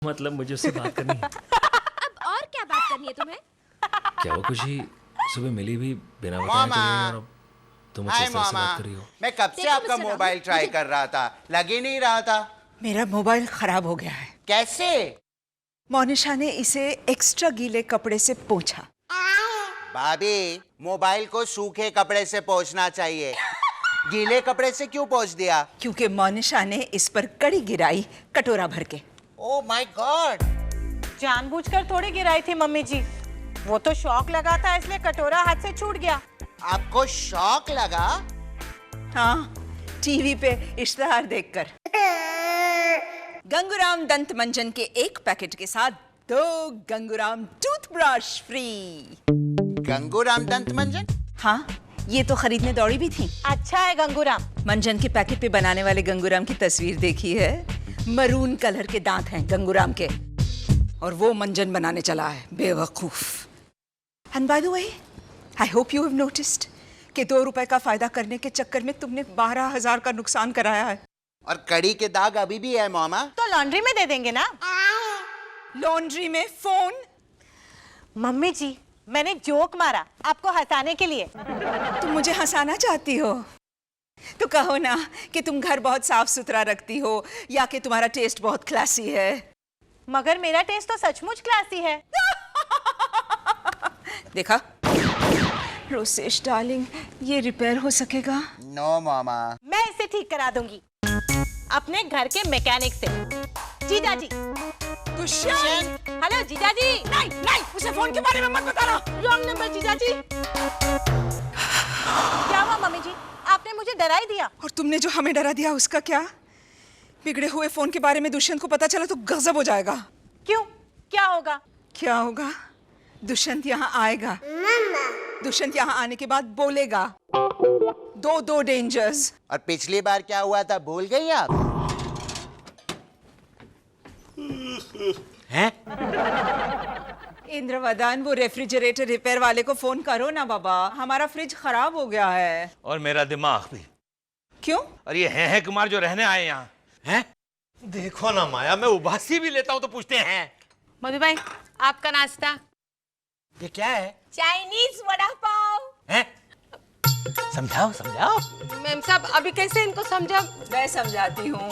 मतलब मुझे उससे बात करनी है। अब और क्या बात करनी है तुम्हें? क्या वो खुशी सुबह मिली भी बिना बताए चली गई और अब तुम मुझसे इस तरह से बात कर रही हो? मैं कब से आपका मोबाइल ट्राई कर रहा था, लग ही नहीं रहा था। मेरा मोबाइल खराब हो गया है। कैसे? मोनिशा ने इसे एक्स्ट्रा गीले कपड़े से पोंछा। भाभी, मोबाइल को सूखे कपड़े से पोंछना चाहिए, गीले कपड़े से क्यों पोंछ दिया? क्योंकि मोनिशा ने इस पर कड़ी गिराई कटोरा भर के। Oh my God! जानबूझकर थोड़ी गिराई थी मम्मी जी, वो तो शौक लगा था इसलिए कटोरा हाथ से छूट गया। आपको शौक लगा? हाँ, टीवी पे इश्तहार देखकर। गंगूराम दंत मंजन के एक पैकेट के साथ 2 गंगूराम टूथब्रश फ्री। गंगूराम दंत मंजन? हाँ, ये तो खरीदने दौड़ी भी थी। अच्छा है गंगूराम। मंजन के पैकेट पे बनाने वाले गंगूराम की तस्वीर देखी है? मरून कलर के दांत हैं गंगूराम के, और वो मंजन बनाने चला है, बेवकूफ। And by the way, I hope you have noticed कि 2 रुपए का फायदा करने के चक्कर में तुमने 12,000 का नुकसान कराया है। और कड़ी के दाग अभी भी है मामा। तो लॉन्ड्री में दे देंगे ना। लॉन्ड्री में फोन? मम्मी जी, मैंने जोक मारा आपको हंसाने के लिए। तुम मुझे हंसाना चाहती हो तो कहो ना कि तुम घर बहुत साफ सुथरा रखती हो या कि तुम्हारा टेस्ट बहुत क्लासी है। मगर मेरा टेस्ट तो सचमुच क्लासी है। देखा रोसेश डार्लिंग, ये रिपेयर हो सकेगा? नो मामा। मैं इसे ठीक करा दूंगी अपने घर के मैकेनिक से। जीजा जी। दुष्यंत! हेलो जीजा जी। नहीं, उसे फोन के बारे में मत बताना। रॉन्ग नंबर जीजा जी। क्या हुआ मम्मी जी, आपने मुझे डरा ही दिया। और तुमने जो हमें डरा दिया उसका क्या? बिगड़े हुए फोन के बारे में दुष्यंत को पता चला तो गजब हो जाएगा। क्यों, क्या होगा? क्या होगा? दुष्यंत यहाँ आएगा। दुष्यंत यहाँ आने के बाद बोलेगा 2 डेंजर्स। और पिछली बार क्या हुआ था भूल गई आप? हैं? इंद्रवदन, वो रेफ्रिजरेटर रिपेयर वाले को फोन करो ना बाबा, हमारा फ्रिज खराब हो गया है। और मेरा दिमाग भी। क्यों? और ये है कुमार जो रहने आए यहाँ हैं? देखो ना माया, मैं उबासी भी लेता हूँ तो पूछते हैं। मधु भाई, आपका नाश्ता। ये क्या है? चाइनीज वड़ा पाव। हैं? समझाओ समझाओ। मैम साहब, अभी कैसे इनको समझा? मैं समझाती हूँ।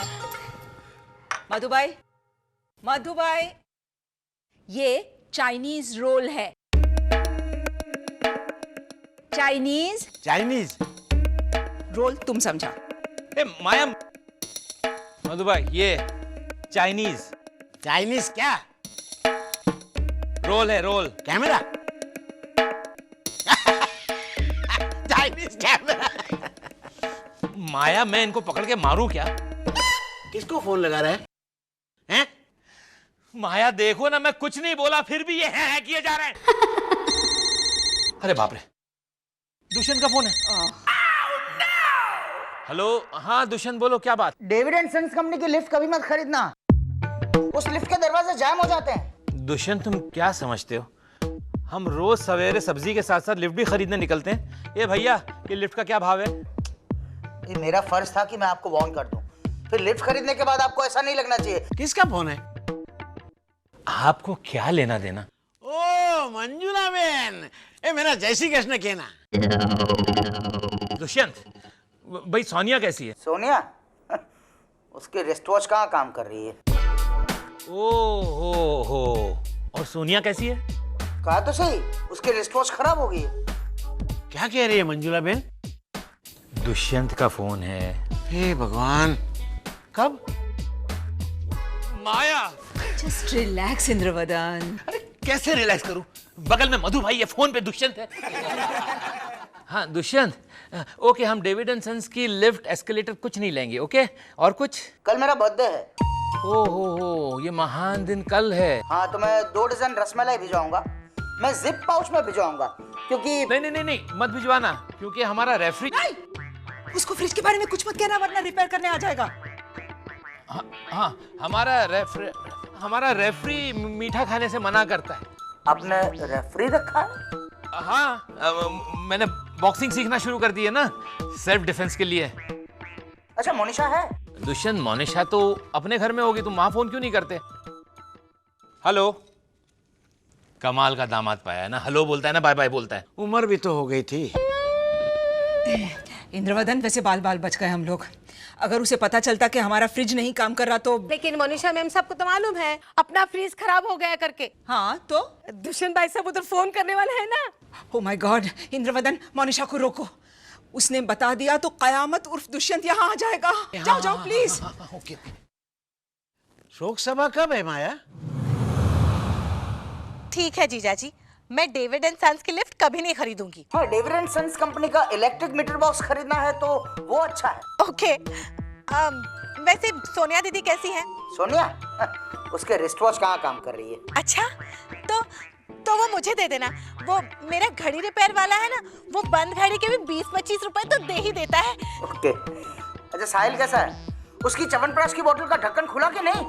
मधु भाई, ये चाइनीज रोल है। चाइनीज रोल तुम समझा? ए माया, मधु भाई, ये चाइनीज क्या? रोल है, roll. Camera? Chinese camera. Maya, मैं इनको पकड़ के मारूं क्या? किसको फोन लगा रहा है? हैं? माया देखो ना, मैं कुछ नहीं बोला फिर भी ये है किए जा रहे हैं। अरे बाप रे, दुष्यंत का फोन है। हेलो, हाँ दुष्यंत बोलो, क्या बात? डेविड एंड सन्स कंपनी की लिफ्ट कभी मत खरीदना, उस लिफ्ट के दरवाजे जाम हो जाते हैं। दुष्यंत, तुम क्या समझते हो? हम रोज सवेरे सब्जी के साथ साथ लिफ्ट भी खरीदने निकलते हैं। ये भैया, ये लिफ्ट का क्या भाव है? ये मेरा फर्ज था कि मैं आपको वार्न कर दूं, फिर लिफ्ट खरीदने के बाद आपको ऐसा नहीं लगना चाहिए। किसका फोन है? आपको क्या लेना देना? ओ मंजुला बहन, ए मेरा जय श्री कृष्ण कहना। दुष्यंत भाई, सोनिया कैसी है? सोनिया उसकी रिस्ट वॉच कहाँ काम कर रही है? हो। और सोनिया कैसी है? कहा तो सही, उसकी रिस्ट वॉच खराब हो गई है। क्या कह रही है मंजुला बहन? दुष्यंत का फोन है। हे भगवान, कब? माया, जस्ट रिलैक्स इंद्रवदन। अरे कैसे रिलैक्स करूं? बगल में मधु भाई है, फोन पे दुष्यंत है। हाँ दुष्यंत, ओके, हम डेविड एंड सन्स की लिफ्ट एस्केलेटर कुछ नहीं लेंगे, ओके? और कुछ? कल मेरा बर्थडे है। हो, ये महान दिन कल है। हाँ, तो मैं 2 डज़न रसमलाई भिजवाऊंगा। मैं जिप पाउच में भिजवाऊंगा, क्योंकि नहीं, मत भिजवाना, क्योंकि हमारा रेफ्री। उसको फ्रिज के बारे में कुछ मत कहना, वरना रिपेयर करने आ जाएगा। हाँ, हमारा रेफ्री मीठा खाने से मना करता है। आपने रेफरी रखा है? हाँ, मैंने बॉक्सिंग सीखना शुरू कर दी है ना, सेल्फ डिफेंस के लिए। अच्छा, मोनिशा है? दुष्यंत, मोनिशा तो अपने घर में होगी, तुम वहां फोन क्यों नहीं करते? हेलो। कमाल का दामाद पाया है ना, हेलो बोलता है ना, बाय बाय बोलता है। उम्र भी तो हो गई थी। इंद्रवदन, वैसे बाल बाल बच गए हम लोग। अगर उसे पता चलता कि हमारा फ्रिज नहीं काम कर रहा तो। लेकिन मोनिशा मैम सबको तो मालूम है अपना फ्रीज खराब हो गया करके। हाँ तो दुष्यंत भाई सब उधर फोन करने वाले हैं ना। ओ माय गॉड, इंद्रवदन, मोनिशा को रोको। उसने बता दिया तो कयामत उर्फ दुष्यंत यहाँ आ जाएगा। जाओ जाओ प्लीज। ओके। शोक सभा कब है माया? ठीक है जीजाजी, मैं डेविड एंड सन्स की लिफ्ट कभी नहीं खरीदूंगी। हाँ, डेविड एंड सन्स कंपनी का इलेक्ट्रिक मीटर बॉक्स खरीदना है तो वो अच्छा है। ओके। वैसे सोनिया दीदी कैसी हैं? सोनिया उसके रिस्ट वॉच कहाँ काम कर रही है? अच्छा, तो वो मुझे दे देना। वो मेरा घड़ी रिपेयर वाला है ना, वो बंद घड़ी के भी 20-25 रुपए तो दे ही देता है। ओके। अच्छा, साहिल कैसा है? उसकी च्यवनप्राश की बोतल का ढक्कन खुला कि नहीं?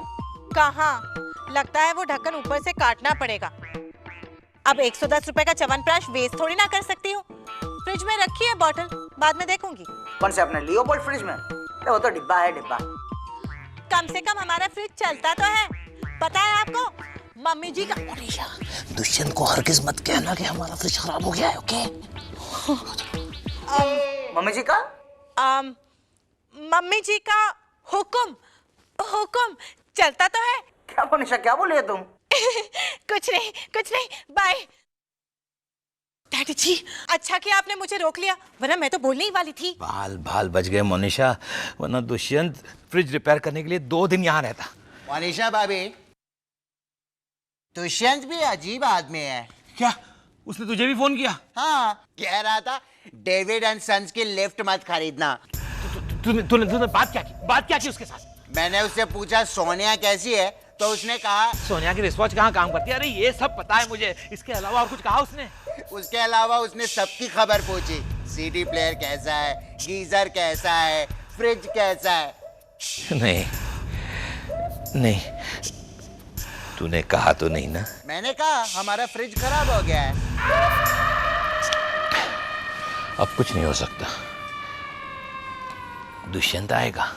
कहाँ, लगता है वो ढक्कन ऊपर से काटना पड़ेगा। अब 110 रुपए का च्यवनप्राश वेस्ट थोड़ी ना कर सकती हूँ। फ्रिज में रखी है बॉटल, बाद में देखूंगी। कौन से, अपने लियोपोल्ड फ्रिज में? वो तो डिब्बा है, डिब्बा। कम से कम हमारा फ्रिज चलता तो है। पता है आपको, मम्मी जी का। दुष्यंत को हरगिज मत कहना कि हमारा फ्रिज खराब हो गया है, ओके? मम्मी जी का? मम्मी जी का हुक्म चलता तो है। क्या मोनिशा, क्या बोल रही है तुम? कुछ नहीं, बाय। डैडी जी, अच्छा कि आपने मुझे रोक लिया, वरना मैं तो बोलने ही वाली थी। बाल बाल बच गए मोनिशा, वरना दुष्यंत फ्रिज रिपेयर करने के लिए 2 दिन यहाँ रहता। मोनिशा भाभी, दुष्यंत भी अजीब आदमी है। क्या उसने तुझे भी फोन किया? हाँ, कह रहा था डेविड एंड सन्स की लिफ्ट मत खरीदना। तूने बात क्या की उसके साथ? मैंने उससे पूछा सोनिया कैसी है, तो उसने कहा सोनिया की रिस्पॉन्स कहाँ काम करती है। अरे ये सब पता है मुझे, इसके अलावा और कुछ कहा उसने? उसके अलावा उसने सबकी खबर पूछी। सीडी प्लेयर कैसा है, गीजर कैसा है, फ्रिज कैसा है। नहीं, तूने कहा तो नहीं ना? मैंने कहा हमारा फ्रिज खराब हो गया है। अब कुछ नहीं हो सकता, दुष्यंत आएगा।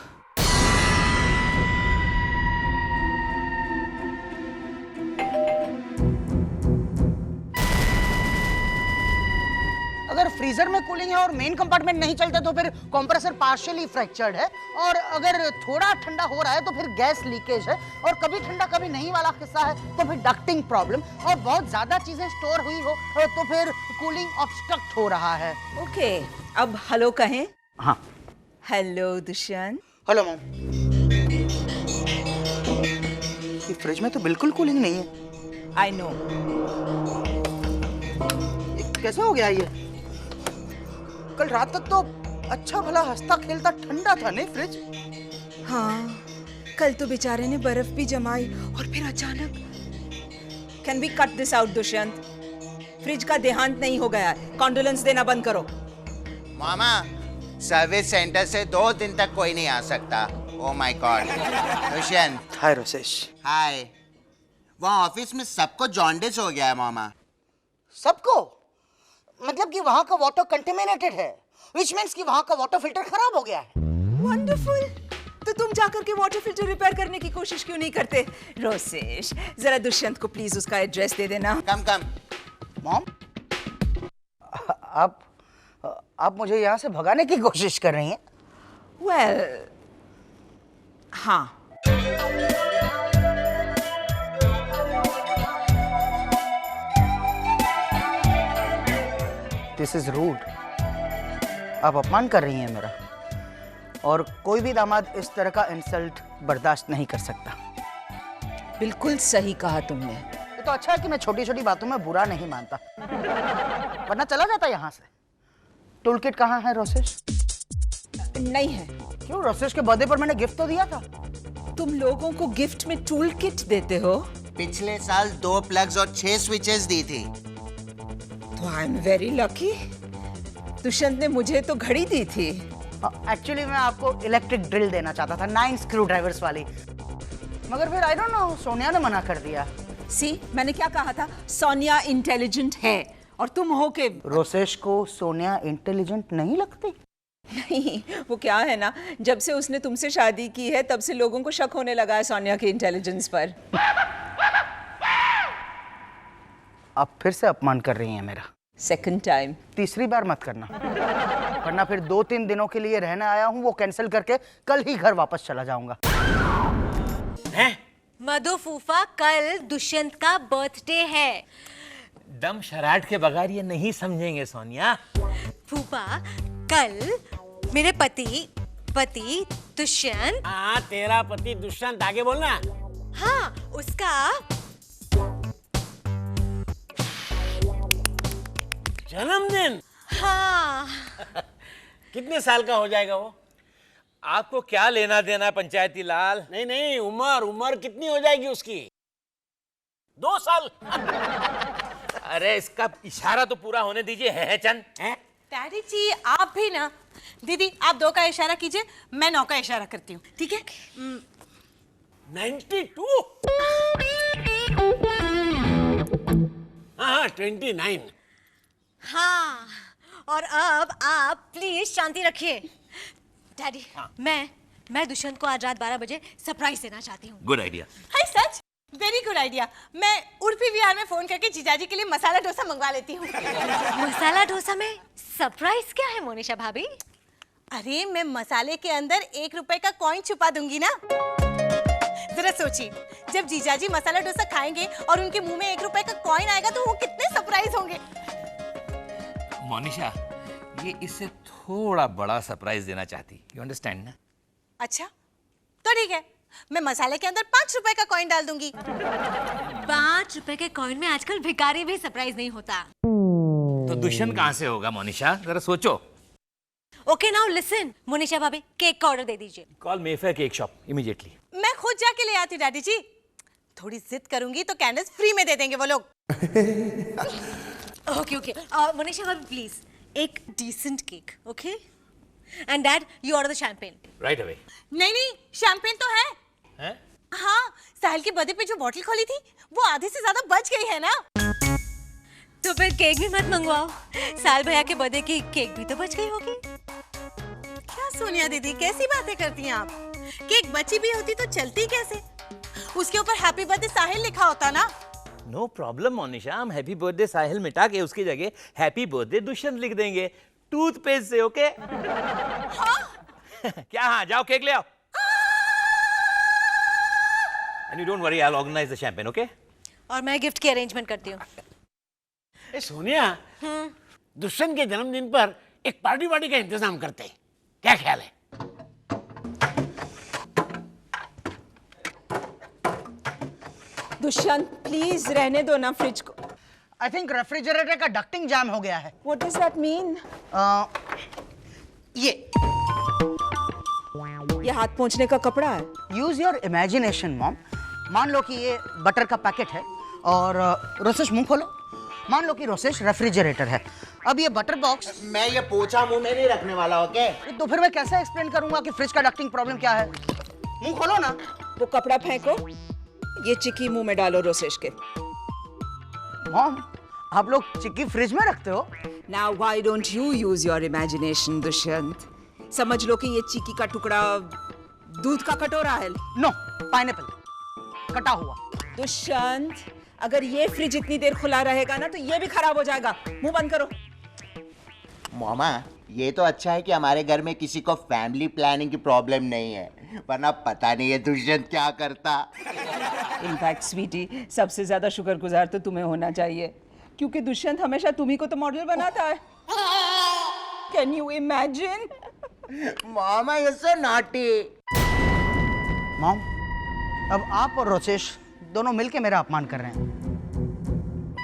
अगर फ्रीजर में कूलिंग है और मेन कंपार्टमेंट नहीं चलता तो फिर कंप्रेसर पार्शियली फ्रैक्चर्ड है, और अगर थोड़ा ठंडा हो रहा है तो फिर गैस लीकेज है, और कभी ठंडा कभी नहीं वाला किस्सा है तो फिर डक्टिंग प्रॉब्लम, और बहुत ज्यादा चीजें स्टोर हुई हो तो फिर कूलिंग ऑब्स्ट्रक्ट हो रहा है। ओके, अब हेलो कहें। हाँ, हेलो दुष्यंत। Hello ma'am. ये फ्रिज में तो बिल्कुल कूलिंग नहीं है। I know. कैसे हो गया ये? कल रात तक तो अच्छा भला हंसता खेलता ठंडा था नहीं फ्रिज? हाँ, कल तो बेचारे ने बर्फ भी जमाई और फिर अचानक। Can we cut this out Dushyant? Fridge का देहांत नहीं हो गया है, कॉन्डोलेंस देना बंद करो। मामा, सर्विस सेंटर से 2 दिन तक कोई नहीं आ सकता। Oh my God. Dushyant. Hi Rosesh. Hi. वहाँ ऑफिस में सबको जॉन्डिस हो गया है मामा। सबको? मतलब कि वहाँ का वाटर कंटेमिनेटेड है, which means कि वहाँ का वाटर फिल्टर खराब हो गया है। वंडरफुल। तो तुम जाकर के वाटर फिल्टर रिपेयर करने की कोशिश क्यों नहीं करते? रोसेश, जरा दुष्यंत को प्लीज उसका एड्रेस दे देना। कम। मॉम, आप मुझे यहाँ से भगाने की कोशिश कर रही हैं? वेल, हाँ। This is rude. आप अपमान कर रही हैं मेरा, और कोई भी दामाद इस तरह का इंसल्ट बर्दाश्त नहीं कर सकता। बिल्कुल सही कहा तुमने। ये तो अच्छा है कि मैं छोटी छोटी बातों में बुरा नहीं मानता, वरना चला जाता यहाँ से। टूल किट कहाँ है रोसेश? नहीं है। क्यों? रोसेश के बर्थडे पर मैंने गिफ्ट तो दिया था। तुम लोगों को गिफ्ट में टूल किट देते हो? पिछले साल 2 प्लग्स और 6 स्विचेस दी थी। तो I am very lucky. Dushyant ने मुझे तो घड़ी दी थी। एक्चुअली मैं आपको इलेक्ट्रिक ड्रिल देना चाहता था, 9 स्क्रू ड्राइवर्स वाली, मगर फिर आई डोंट नो, सोनिया ने मना कर दिया। सी, मैंने क्या कहा था? सोनिया इंटेलिजेंट है और तुम हो के। रोसेश को सोनिया इंटेलिजेंट नहीं लगती? नहीं, वो क्या है ना, जब से उसने तुमसे शादी की है तब से लोगों को शक होने लगा है सोनिया के इंटेलिजेंस पर। आप फिर से अपमान कर रही हैं मेरा। Second time. तीसरी बार मत करना, वरना फिर 2-3 दिनों के लिए रहने आया हूँ वो कैंसिल करके कल ही घर वापस चला जाऊंगा। मधु फूफा, कल दुष्यंत का बर्थडे है। दम शराट के बगैर ये नहीं समझेंगे सोनिया। फूफा, कल मेरे पति दुष्यंत। हाँ, तेरा पति दुष्यंत, आगे बोलना। हाँ, उसका जन्मदिन। हाँ। कितने साल का हो जाएगा वो? आपको क्या लेना देना पंचायती लाल? नहीं, उम्र कितनी हो जाएगी उसकी? 2 साल। अरे इसका इशारा तो पूरा होने दीजिए। है चंद? डैडी जी आप भी ना। दीदी आप 2 का इशारा कीजिए, मैं 9 का इशारा करती हूँ, ठीक है? 92। हाँ, 29। हाँ, और अब आप प्लीज शांति रखिए। डैडी, मैं दुष्यंत को आज रात 12 बजे सरप्राइज देना चाहती हूँ। Good idea. हाय सच, वेरी गुड आइडिया। मैं उर्फी विहार में फोन करके जीजाजी के लिए मसाला डोसा मंगवा लेती हूँ। मसाला डोसा में सरप्राइज क्या है मोनिशा भाभी? अरे मैं मसाले के अंदर 1 रुपए का कॉइन छुपा दूंगी ना। जरा सोचिए, जब जीजाजी मसाला डोसा खाएंगे और उनके मुंह में 1 रुपए का कॉइन आएगा तो वो कितने सरप्राइज होंगे। मोनिशा, ये इससे थोड़ा बड़ा सरप्राइज देना चाहती। यू अंडरस्टैंड ना? अच्छा तो ठीक है, मैं मसाले के अंदर 5 रुपए का कॉइन डाल दूंगी। 5 रुपए के कॉइन में आजकल भिखारी भी सरप्राइज नहीं होता। तो दुष्यंत कहाँ से होगा मोनिशा? जरा सोचो। ओके नाउ लिसन, मोनिशा भाभी केक का ऑर्डर दे दीजिए। Call Mayfair cake shop immediately. मैं खुद जाके ले आती डैडी जी। थोड़ी जिद करूंगी तो कैंडल्स फ्री में दे देंगे वो लोग। ओके मोनिशा भाभी प्लीज एक decent cake, okay? And dad you order the champagne. Right away. नहीं, शैंपेन तो है। हैं? हाँ, साहिल के बर्थडे पे जो बोतल खोली थी वो आधे से ज्यादा बच गई है ना। तो फिर केक भी मत मंगवाओ, साल भैया के बर्थडे की केक भी तो बच गई होगी। क्या सोनिया दीदी कैसी बातें करती हैं आप? केक बची भी होती तो चलती कैसे? उसके ऊपर हैप्पी बर्थडे साहिल लिखा होता ना। नो प्रॉब्लम मोनिशा, हम हैप्पी बर्थडे साहिल मिटा के उसकी जगह हैप्पी बर्थडे दुष्यंत लिख देंगे टूथपेस्ट से। ओके? क्या? हाँ, जाओ केक ले आओ। And you don't worry, I will organise the champagne, okay? और मैं गिफ्ट की अरेंजमेंट करती हूँ। ए सोनिया, दुष्यंत के जन्मदिन पर एक पार्टी का इंतजाम करते हैं, क्या ख्याल है? दुष्यंत प्लीज रहने दो ना फ्रिज को। आई थिंक रेफ्रिजरेटर का डक्टिंग जाम हो गया है। What does that mean? ये हाथ पोंछने का कपड़ा है। Use your imagination mom. मान लो कि ये बटर का पैकेट है और रोसेश मुंह खोलो। मान लो कि रोसेश रेफ्रिजरेटर है। अब ये बटर बॉक्स, मैं ये पोछा मुंह में नहीं रखने वाला, ओके? तो फिर मैं कैसे एक्सप्लेन करूंगा कि फ्रिज का डक्टिंग प्रॉब्लम क्या है? मुंह खोलो ना। वो कपड़ा फेंको, ये चिक्की मुंह में डालो रोसेश के। मॉम, आप लोग चिक्की फ्रिज में रखते हो? Now why don't you use your imagination, Dushyant? समझ लो कि ये चिक्की का टुकड़ा दूध का कटोरा है। नो, पाइनएप्पल कटा हुआ। दुष्यंत, अगर ये फ्रिज इतनी देर खुला रहेगा ना तो ये भी खराब हो जाएगा। मुंह बंद करो। मामा, ये तो अच्छा है कि हमारे घर में किसी को फैमिली प्लानिंग की प्रॉब्लम नहीं है, वरना पता नहीं है दुष्यंत क्या करता। इनफैक्ट स्वीटी, सबसे ज्यादा शुक्रगुजार तो तुम्हें होना चाहिए, क्योंकि दुष्यंत हमेशा तुम्ही को तो मॉडल बनाता है। Can you imagine? मामा ये सो नॉटी। मॉम, अब आप और रोसेश दोनों मिलके मेरा अपमान कर रहे हैं।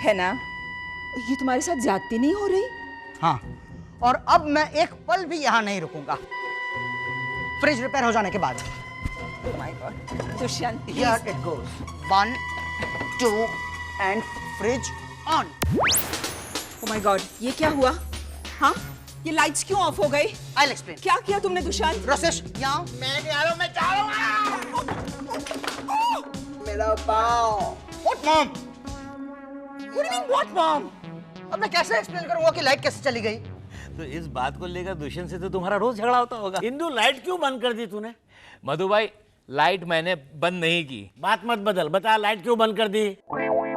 है ना? ये तुम्हारे साथ ज्यादती नहीं हो रही? हाँ, और अब मैं एक पल भी यहाँ नहीं रुकूंगा फ्रिज रिपेयर हो जाने के बाद। Oh my God, Dushyant please. Here it goes. 1, 2 and fridge on. Oh my God, ये क्या हुआ? हाँ? ये लाइट्स क्यों ऑफ हो गई? I'll explain. क्या किया तुमने दुष्यंत? रोसेश, यहाँ। मैं नहीं आ रहा हूँ, मैं जा रहा हूँ। मेरा पाँव। What mom? What do you mean what mom? अब मैं कैसे एक्सप्लेन करूंगा कि लाइट कैसे चली गई? तो इस बात को लेकर दुष्यंत से तो तुम्हारा रोज झगड़ा होता होगा। इंदु, लाइट क्यों बंद कर दी तूने? मधु भाई, लाइट मैंने बंद नहीं की। बात मत बदल, बता लाइट क्यों बंद कर दी?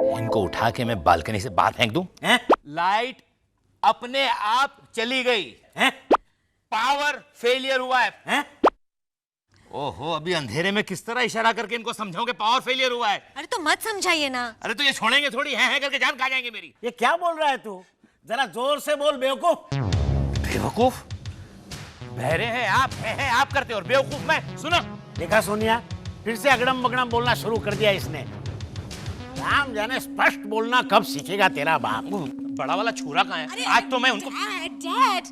इनको उठा के मैं बालकनी से बाहर फेंक दूं? हैं? लाइट अपने आप चली गई हैं? पावर फेलियर हुआ है? ओहो, अभी अंधेरे में किस तरह इशारा करके इनको समझाऊं कि पावर फेलियर हुआ है? अरे तो मत समझाइए ना। अरे तो ये छोड़ेंगे थोड़ी, हैं करके जान खा जाएंगे मेरी। ये क्या बोल रहा है तू? जरा जोर से बोल बेवकूफ। बेवकूफ? बहरे हैं आप करते हो और बेवकूफ मैं। सुनो, देखा सोनिया, फिर से अगड़म बगड़म बोलना शुरू कर दिया इसने। राम जाने स्पष्ट बोलना कब सीखेगा तेरा बाप। बड़ा वाला छुरा कहाँ है? आज तो मैं उनको डैड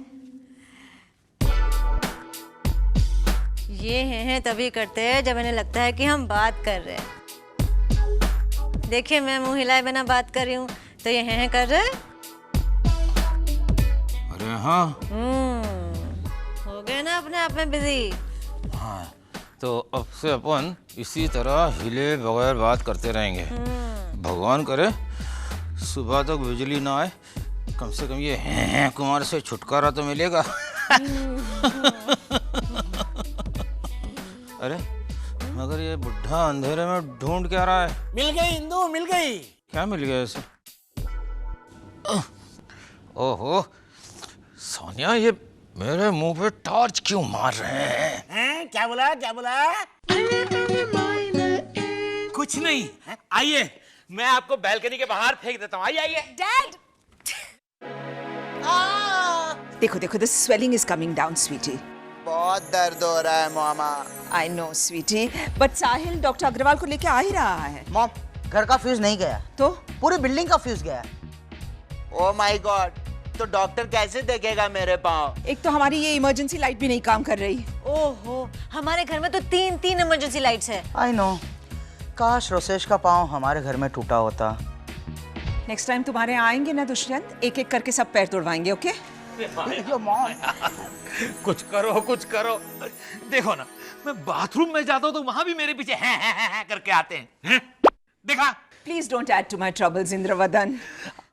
ये हैं तभी करते हैं जब इन्हें लगता है कि हम बात कर रहे हैं। देखिए मैं मुंह हिलाए बिना बात कर रही हूँ तो ये हैं कर रहे हैं। अरे हाँ, हो गए ना अपने आप में बिजी। हाँ तो अब से अपन इसी तरह हिले बगैर बात करते रहेंगे। भगवान करे सुबह तक बिजली ना आए, कम से कम ये हैं कुमार से छुटकारा तो मिलेगा। अरे मगर ये बुढ़ा अंधेरे में ढूंढ क्या रहा है? मिल गई इंदू, मिल गई। क्या मिल गया इसे? ओहो सोनिया, ये मेरे मुंह पे टॉर्च क्यों मार रहे हैं? क्या बोला, क्या बोला? कुछ नहीं, आइए मैं आपको बालकनी के बाहर फेंक देता हूँ। आइए डैड देखो देखो, the swelling is coming down sweetie. बहुत दर्द हो रहा है मामा। I know sweetie, but Sahil doctor Agarwal को लेके आ ही रहा है। मॉम, घर का फ्यूज नहीं गया तो पूरी बिल्डिंग का फ्यूज गया। ओ माय गॉड, तो डॉक्टर कैसे देखेगा मेरे पाँव? एक तो हमारी ये इमरजेंसी लाइट भी नहीं काम कर रही। ओहो, हमारे घर में तो तीन इमरजेंसी लाइट्स है। आई नो, काश रोसेश का पाँव हमारे घर में टूटा होता। नेक्स्ट टाइम तुम्हारे आएंगे ना दुष्यंत, एक एक करके सब पैर तोड़वाएंगे। ओके? कुछ करो। देखो ना, मैं बाथरूम में जाता हूँ तो वहां भी मेरे पीछे हैं करके आते हैं। देखा? Please don't add to my troubles Indravadan.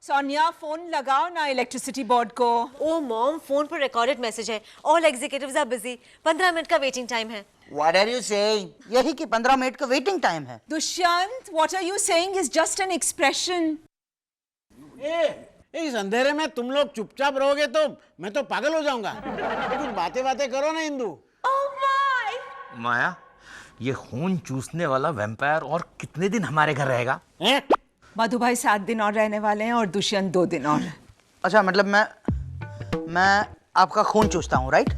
Sonia, phone लगाओ ना इलेक्ट्रिसिटी बोर्ड को। ओ मॉम, फोन पर रिकॉर्डेड मैसेज है। All executives are busy. 15 minute का वेटिंग टाइम है। What are you saying? यही कि 15 मिनट का वेटिंग टाइम है। Dushyant, what are you saying is just an expression. इस अंधेरे में तुम लोग चुपचाप रहोगे तो मैं तो पागल हो जाऊंगा। कुछ बातें करो ना इंदू। माया, ये खून चूसने वाला वैम्पायर और कितने दिन हमारे घर रहेगा? मधु भाई 7 दिन और रहने वाले हैं और दुष्यंत 2 दिन और। अच्छा, मतलब मैं आपका खून चूसता हूँ, राइट?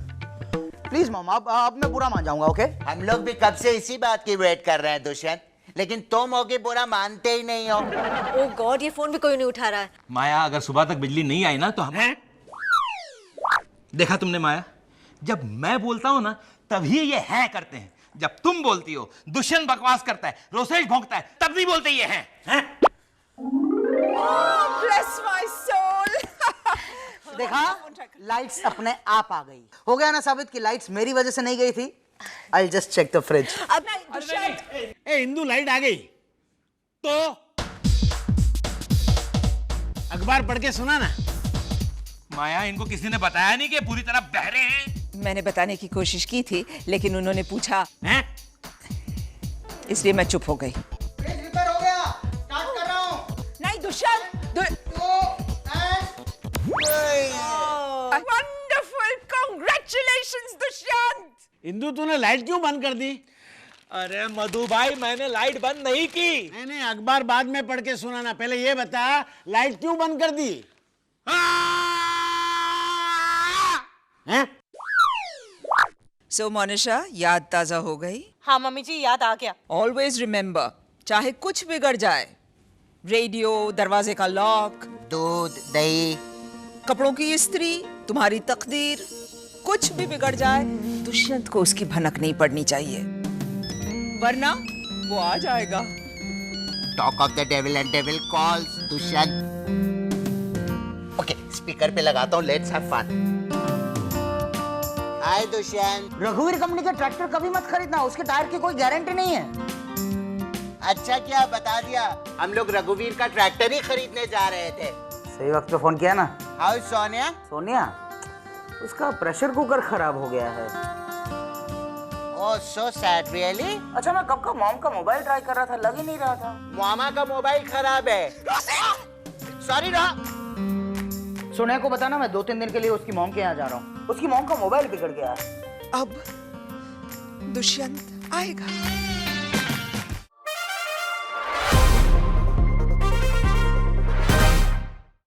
प्लीज मॉम, अब मैं बुरा मान जाऊंगा। ओके? हम लोग भी कब से इसी बात की वेट कर रहे हैं दुष्यंत, लेकिन तुम होगी बुरा मानते ही नहीं हो। ओ गॉड, ये फोन भी कोई नहीं उठा रहा है। माया, अगर सुबह तक बिजली नहीं आई ना तो हम देखा तुमने माया, जब मैं बोलता हूँ ना तभी ये है करते हैं। जब तुम बोलती हो, दुष्यंत बकवास करता है, रोसेश भौंकता है, तब नहीं बोलते ये हैं। Bless my soul. देखा, लाइट्स अपने आप आ गई। हो गया ना साबित कि लाइट्स मेरी वजह से नहीं गई थी। I'll just check the fridge. अब दुष्यंत, इंदू, लाइट आ गई तो अखबार पढ़ के सुना ना। माया, इनको किसी ने बताया नहीं कि पूरी तरह बहरे हैं? मैंने बताने की कोशिश की थी लेकिन उन्होंने पूछा, हैं? इसलिए मैं चुप हो गई। रिपेयर हो गया, स्टार्ट कर रहा हूँ। नहीं दुष्यंत, वंडरफुल, कांग्रेचुलेशंस दुष्यंत। इंदू, तूने लाइट क्यों बंद कर दी? अरे मधु भाई, मैंने लाइट बंद नहीं की। नहीं, अखबार बाद में पढ़ के सुनाना, पहले ये बता लाइट क्यों बंद कर दी? हैं? सो मोनिशा, याद ताजा हो गई? हाँ मम्मी जी, याद आ गया। ऑलवेज रिमेम्बर, चाहे कुछ बिगड़ जाए, रेडियो, दरवाजे का लॉक, दूध, दही, कपड़ों की इस्त्री, तुम्हारी तकदीर, कुछ भी बिगड़ जाए, दुष्यंत को उसकी भनक नहीं पड़नी चाहिए, वरना वो आ जाएगा। Talk of the devil and devil calls Dushyant. Okay, speaker पे लगाता हूँ, लेट्स हैव फन। हाय दुष्यंत। रघुवीर कंपनी के ट्रैक्टर कभी मत खरीदना, उसके टायर की कोई गारंटी नहीं है। अच्छा क्या बता दिया, हम लोग रघुवीर का ट्रैक्टर ही खरीदने जा रहे थे। सही वक्त पे फोन किया ना। हाउ सोनिया? सोनिया, उसका प्रेशर कुकर खराब हो गया है। ओह सो सैड रियली। अच्छा मैं कब का मॉम का मोबाइल ट्राई कर रहा था, लग ही नहीं रहा था। मामा का मोबाइल खराब है। सॉरी रा। सुने को बताना, मैं 2-3 दिन के लिए उसकी मॉम के यहाँ जा रहा हूँ। उसकी मॉम का मोबाइल बिगड़ गया है। अब दुष्यंत आएगा।